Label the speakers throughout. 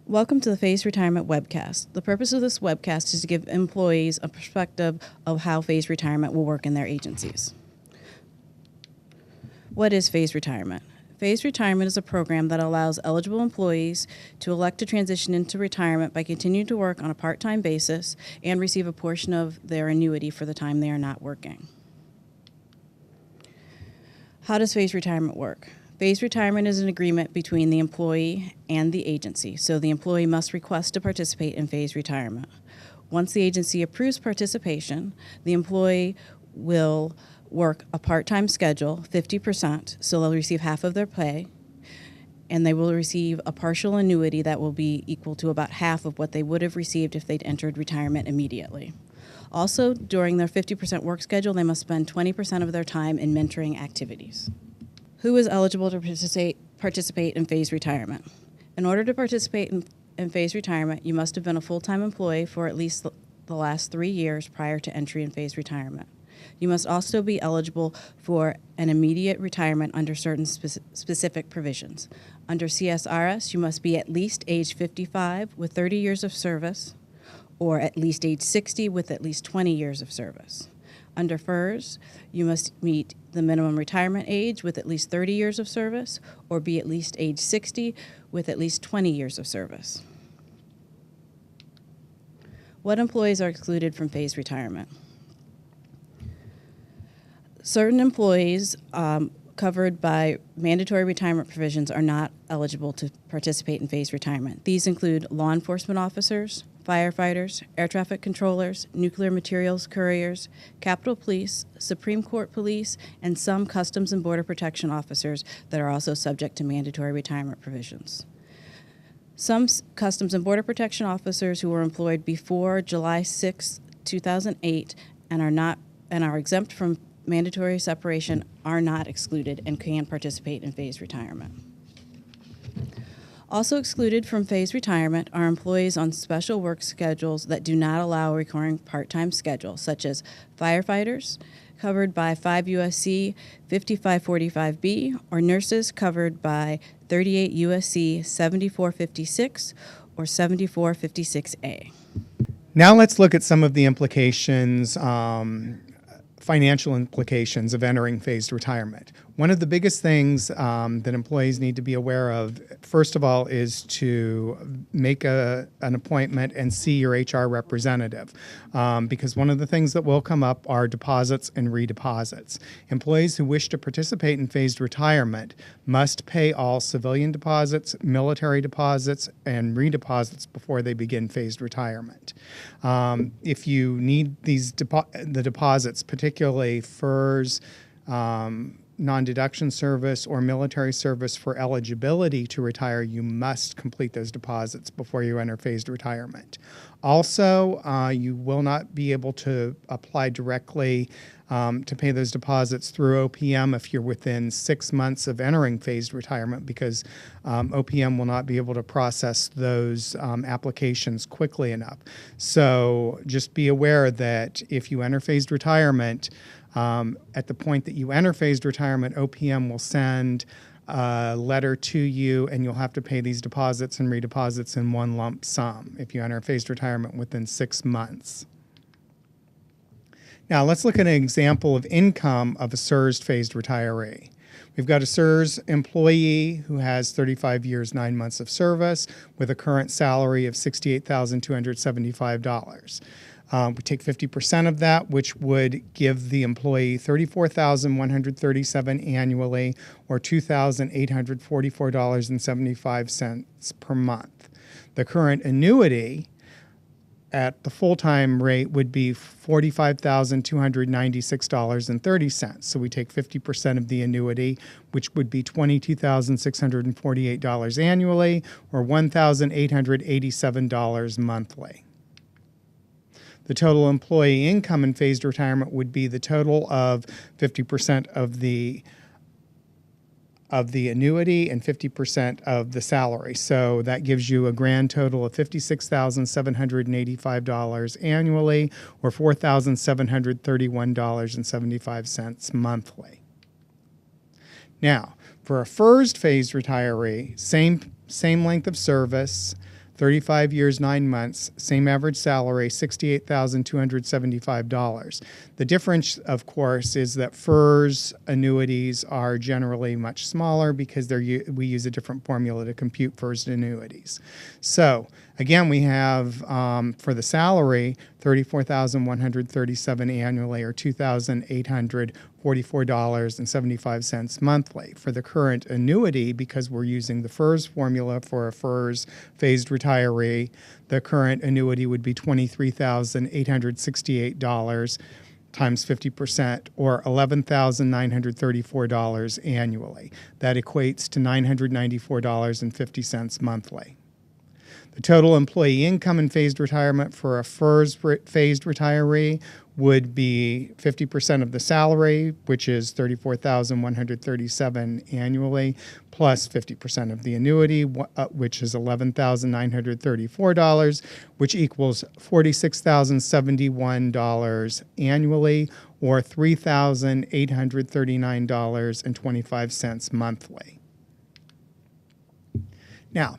Speaker 1: Welcome to the Phased Retirement Webcast. The purpose of this webcast is to give employees a perspective of how phased retirement will work in their agencies. What is phased retirement? Phased retirement is a program that allows eligible employees to elect to transition into retirement by continuing to work on a part-time basis and receive a portion of their annuity for the time they are not working. How does phased retirement work? Phased retirement is an agreement between the employee and the agency, so the employee must request to participate in phased retirement. Once the agency approves participation, the employee will work a part-time schedule, 50%, so they'll receive half of their pay, and they will receive a partial annuity that will be equal to about half of what they would have received if they'd entered retirement immediately. Also, during their 50% work schedule, they must spend 20% of their time in mentoring activities. Who is eligible to participate in phased retirement? In order to participate in phased retirement, you must have been a full-time employee for at least the last 3 years prior to entry in phased retirement. You must also be eligible for an immediate retirement under certain specific provisions. Under CSRS, you must be at least age 55 with 30 years of service, or at least age 60 with at least 20 years of service. Under FERS, you must meet the minimum retirement age with at least 30 years of service, or be at least age 60 with at least 20 years of service. What employees are excluded from phased retirement? Certain employees covered by mandatory retirement provisions are not eligible to participate in phased retirement. These include law enforcement officers, firefighters, air traffic controllers, nuclear materials couriers, Capitol Police, Supreme Court police, and some Customs and Border Protection officers that are also subject to mandatory retirement provisions. Some Customs and Border Protection officers who were employed before July 6, 2008 and are exempt from mandatory separation are not excluded and can participate in phased retirement. Also excluded from phased retirement are employees on special work schedules that do not allow a recurring part-time schedule, such as firefighters, covered by 5 U.S.C. 5545B, or nurses covered by 38 U.S.C. 7456 or 7456A.
Speaker 2: Now let's look at some of the implications, financial implications of entering phased retirement. One of the biggest things that employees need to be aware of, first of all, is to make an appointment and see your HR representative, because one of the things that will come up are deposits and redeposits. Employees who wish to participate in phased retirement must pay all civilian deposits, military deposits, and redeposits before they begin phased retirement. If you need the deposits, particularly FERS, non-deduction service, or military service for eligibility to retire, you must complete those deposits before you enter phased retirement. Also, you will not be able to apply directly to pay those deposits through OPM if you're within 6 months of entering phased retirement, because OPM will not be able to process those applications quickly enough. So just be aware that if you enter phased retirement, at the point that you enter phased retirement, OPM will send a letter to you, and you'll have to pay these deposits and redeposits in one lump sum if you enter phased retirement within 6 months. Now let's look at an example of income of a CSRS phased retiree. We've got a CSRS employee who has 35 years, 9 months of service with a current salary of $68,275. We take 50% of that, which would give the employee $34,137 annually, or $2,844.75 per month. The current annuity at the full-time rate would be $45,296.30. So we take 50% of the annuity, which would be $22,648 annually, or $1,887 monthly. The total employee income in phased retirement would be the total of 50% of the annuity and 50% of the salary. So that gives you a grand total of $56,785 annually, or $4,731.75 monthly. Now, for a FERS phased retiree, same length of service, 35 years, 9 months, same average salary, $68,275. The difference, of course, is that FERS annuities are generally much smaller because we use a different formula to compute FERS annuities. So again, we have for the salary, $34,137 annually, or $2,844.75 monthly. For the current annuity, because we're using the FERS formula for a FERS phased retiree, the current annuity would be $23,868 times 50%, or $11,934 annually. That equates to $994.50 monthly. The total employee income in phased retirement for a FERS phased retiree would be 50% of the salary, which is $34,137 annually, plus 50% of the annuity, which is $11,934, which equals $46,071 annually, or $3,839.25 monthly. Now,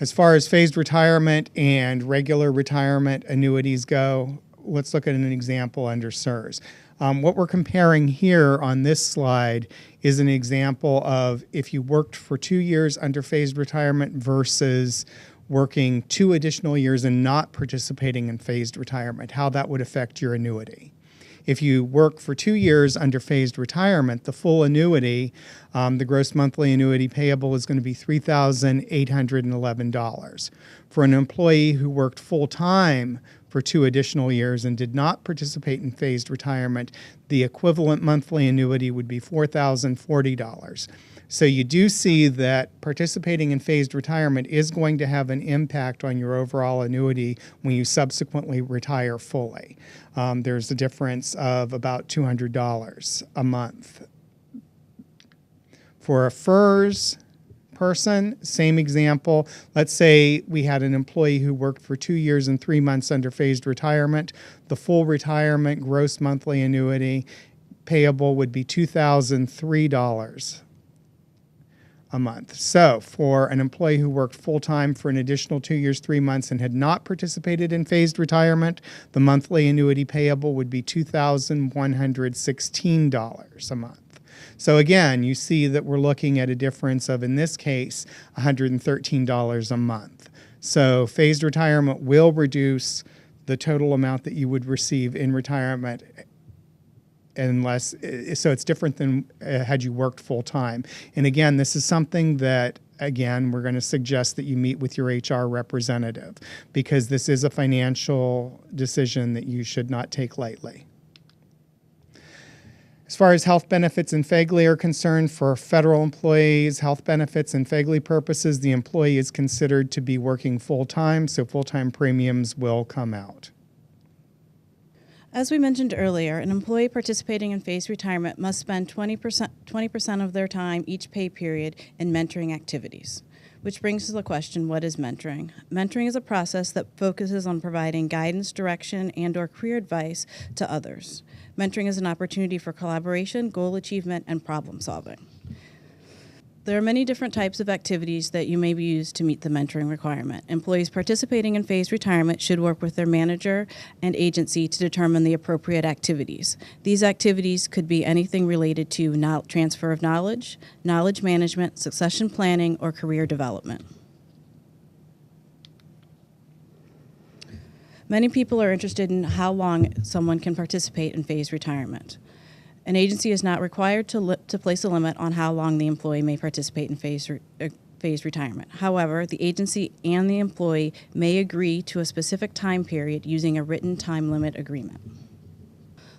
Speaker 2: as far as phased retirement and regular retirement annuities go, let's look at an example under CSRS. What we're comparing here on this slide is an example of if you worked for 2 years under phased retirement versus working 2 additional years and not participating in phased retirement, how that would affect your annuity. If you work for 2 years under phased retirement, the full annuity, the gross monthly annuity payable is going to be $3,811. For an employee who worked full-time for 2 additional years and did not participate in phased retirement, the equivalent monthly annuity would be $4,040. So you do see that participating in phased retirement is going to have an impact on your overall annuity when you subsequently retire fully. There's a difference of about $200 a month. For a FERS person, same example. Let's say we had an employee who worked for 2 years and 3 months under phased retirement. The full retirement gross monthly annuity payable would be $2,003 a month. So for an employee who worked full-time for an additional 2 years, 3 months and had not participated in phased retirement, the monthly annuity payable would be $2,116 a month. So again, you see that we're looking at a difference of, in this case, $113 a month. So phased retirement will reduce the total amount that you would receive in retirement, unless, so it's different than had you worked full time. And again, this is something that, again, we're going to suggest that you meet with your HR representative, because this is a financial decision that you should not take lightly. As far as health benefits and FEGLI are concerned, for federal employees, health benefits and FEGLI purposes, the employee is considered to be working full-time, so full-time premiums will come out.
Speaker 1: As we mentioned earlier, an employee participating in phased retirement must spend 20% of their time each pay period in mentoring activities. Which brings to the question, what is mentoring? Mentoring is a process that focuses on providing guidance, direction, and/or career advice to others. Mentoring is an opportunity for collaboration, goal achievement, and problem solving. There are many different types of activities that you may be used to meet the mentoring requirement. Employees participating in phased retirement should work with their manager and agency to determine the appropriate activities. These activities could be anything related to transfer of knowledge, knowledge management, succession planning, or career development. Many people are interested in how long someone can participate in phased retirement. An agency is not required to place a limit on how long the employee may participate in phased retirement. However, the agency and the employee may agree to a specific time period using a written time limit agreement.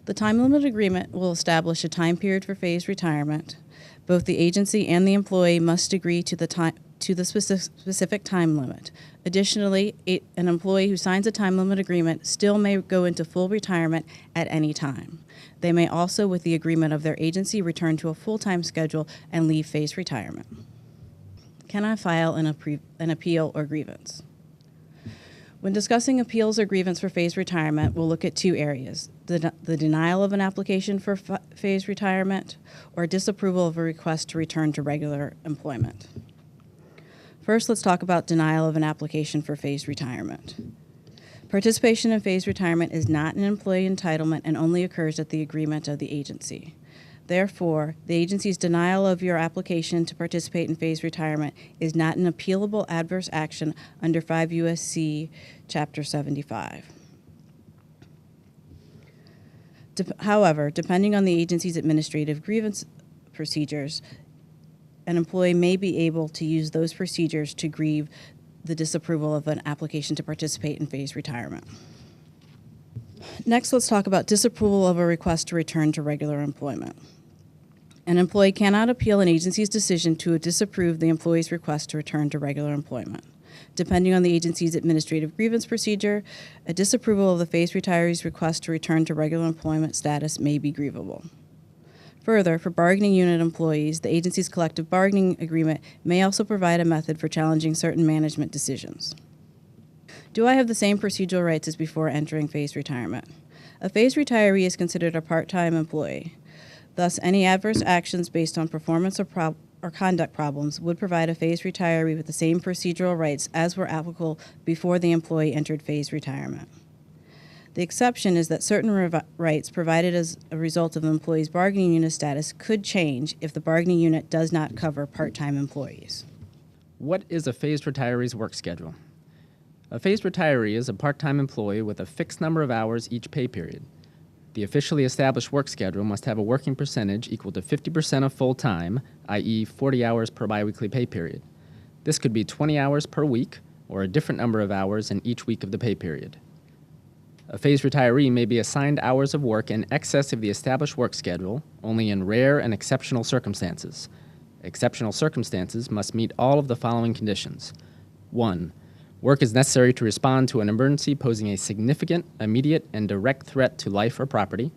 Speaker 1: The time limit agreement will establish a time period for phased retirement. Both the agency and the employee must agree to the specific time limit. Additionally, an employee who signs a time limit agreement still may go into full retirement at any time. They may also, with the agreement of their agency, return to a full-time schedule and leave phased retirement. Can I file an appeal or grievance? When discussing appeals or grievance for phased retirement, we'll look at 2 areas: the denial of an application for phased retirement or disapproval of a request to return to regular employment. First, let's talk about denial of an application for phased retirement. Participation in phased retirement is not an employee entitlement and only occurs at the agreement of the agency. Therefore, the agency's denial of your application to participate in phased retirement is not an appealable adverse action under 5 U.S.C. Chapter 75. However, depending on the agency's administrative grievance procedures, an employee may be able to use those procedures to grieve the disapproval of an application to participate in phased retirement. Next, let's talk about disapproval of a request to return to regular employment. An employee cannot appeal an agency's decision to disapprove the employee's request to return to regular employment. Depending on the agency's administrative grievance procedure, a disapproval of the phased retiree's request to return to regular employment status may be grievable. Further, for bargaining unit employees, the agency's collective bargaining agreement may also provide a method for challenging certain management decisions. Do I have the same procedural rights as before entering phased retirement? A phased retiree is considered a part-time employee. Thus, any adverse actions based on performance or conduct problems would provide a phased retiree with the same procedural rights as were applicable before the employee entered phased retirement. The exception is that certain rights provided as a result of the employee's bargaining unit status could change if the bargaining unit does not cover part-time employees.
Speaker 3: What is a phased retiree's work schedule? A phased retiree is a part-time employee with a fixed number of hours each pay period. The officially established work schedule must have a working percentage equal to 50% of full-time, i.e. 40 hours per biweekly pay period. This could be 20 hours per week or a different number of hours in each week of the pay period. A phased retiree may be assigned hours of work in excess of the established work schedule only in rare and exceptional circumstances. Exceptional circumstances must meet all of the following conditions. 1. Work is necessary to respond to an emergency posing a significant, immediate, and direct threat to life or property.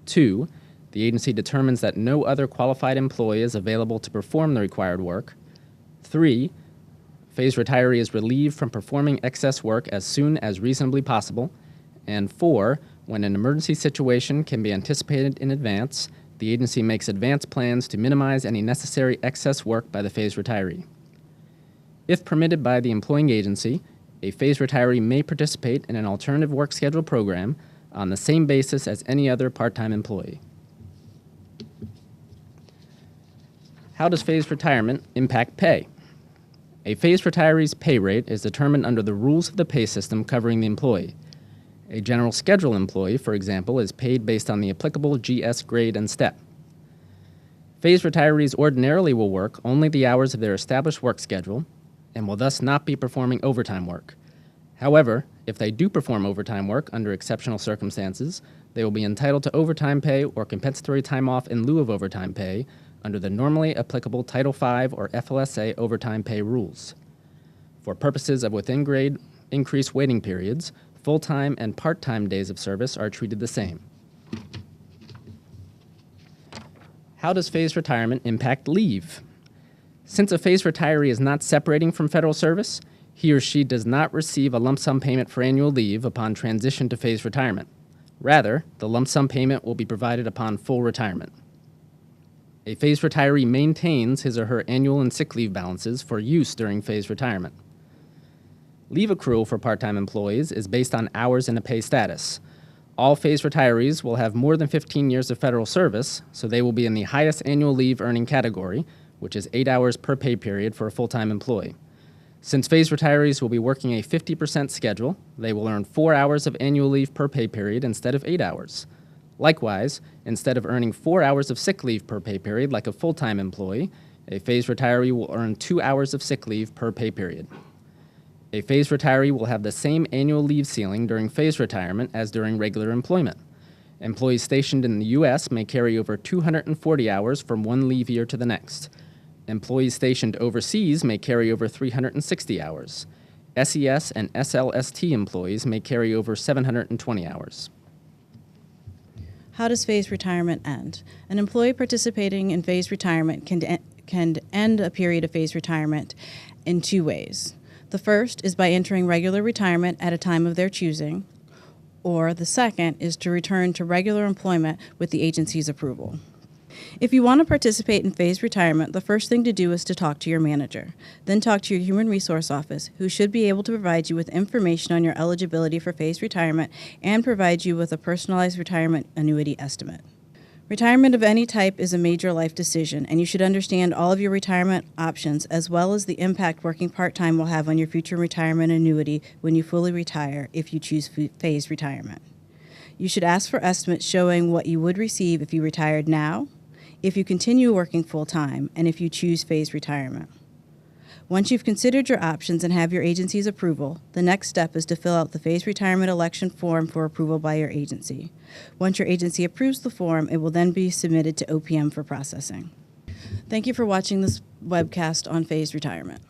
Speaker 3: 2. The agency determines that no other qualified employee is available to perform the required work. 3. Phased retiree is relieved from performing excess work as soon as reasonably possible. And 4, when an emergency situation can be anticipated in advance, the agency makes advance plans to minimize any necessary excess work by the phased retiree. If permitted by the employing agency, a phased retiree may participate in an alternative work schedule program on the same basis as any other part-time employee. How does phased retirement impact pay? A phased retiree's pay rate is determined under the rules of the pay system covering the employee. A general schedule employee, for example, is paid based on the applicable GS grade and step. Phased retirees ordinarily will work only the hours of their established work schedule and will thus not be performing overtime work. However, if they do perform overtime work under exceptional circumstances, they will be entitled to overtime pay or compensatory time off in lieu of overtime pay under the normally applicable Title V or FLSA overtime pay rules. For purposes of within-grade increased waiting periods, full-time and part-time days of service are treated the same. How does phased retirement impact leave? Since a phased retiree is not separating from federal service, he or she does not receive a lump sum payment for annual leave upon transition to phased retirement. Rather, the lump sum payment will be provided upon full retirement. A phased retiree maintains his or her annual and sick leave balances for use during phased retirement. Leave accrual for part-time employees is based on hours in a pay status. All phased retirees will have more than 15 years of federal service, so they will be in the highest annual leave earning category, which is 8 hours per pay period for a full-time employee. Since phased retirees will be working a 50% schedule, they will earn 4 hours of annual leave per pay period instead of 8 hours. Likewise, instead of earning 4 hours of sick leave per pay period like a full-time employee, a phased retiree will earn 2 hours of sick leave per pay period. A phased retiree will have the same annual leave ceiling during phased retirement as during regular employment. Employees stationed in the U.S. may carry over 240 hours from one leave year to the next. Employees stationed overseas may carry over 360 hours. SES and SLST employees may carry over 720 hours.
Speaker 1: How does phased retirement end? An employee participating in phased retirement can end a period of phased retirement in 2 ways. The first is by entering regular retirement at a time of their choosing, or the second is to return to regular employment with the agency's approval. If you want to participate in phased retirement, the first thing to do is to talk to your manager. Then talk to your human resource office, who should be able to provide you with information on your eligibility for phased retirement and provide you with a personalized retirement annuity estimate. Retirement of any type is a major life decision, and you should understand all of your retirement options as well as the impact working part-time will have on your future retirement annuity when you fully retire if you choose phased retirement. You should ask for estimates showing what you would receive if you retired now, if you continue working full-time, and if you choose phased retirement. Once you've considered your options and have your agency's approval, the next step is to fill out the phased retirement election form for approval by your agency. Once your agency approves the form, it will then be submitted to OPM for processing. Thank you for watching this webcast on phased retirement.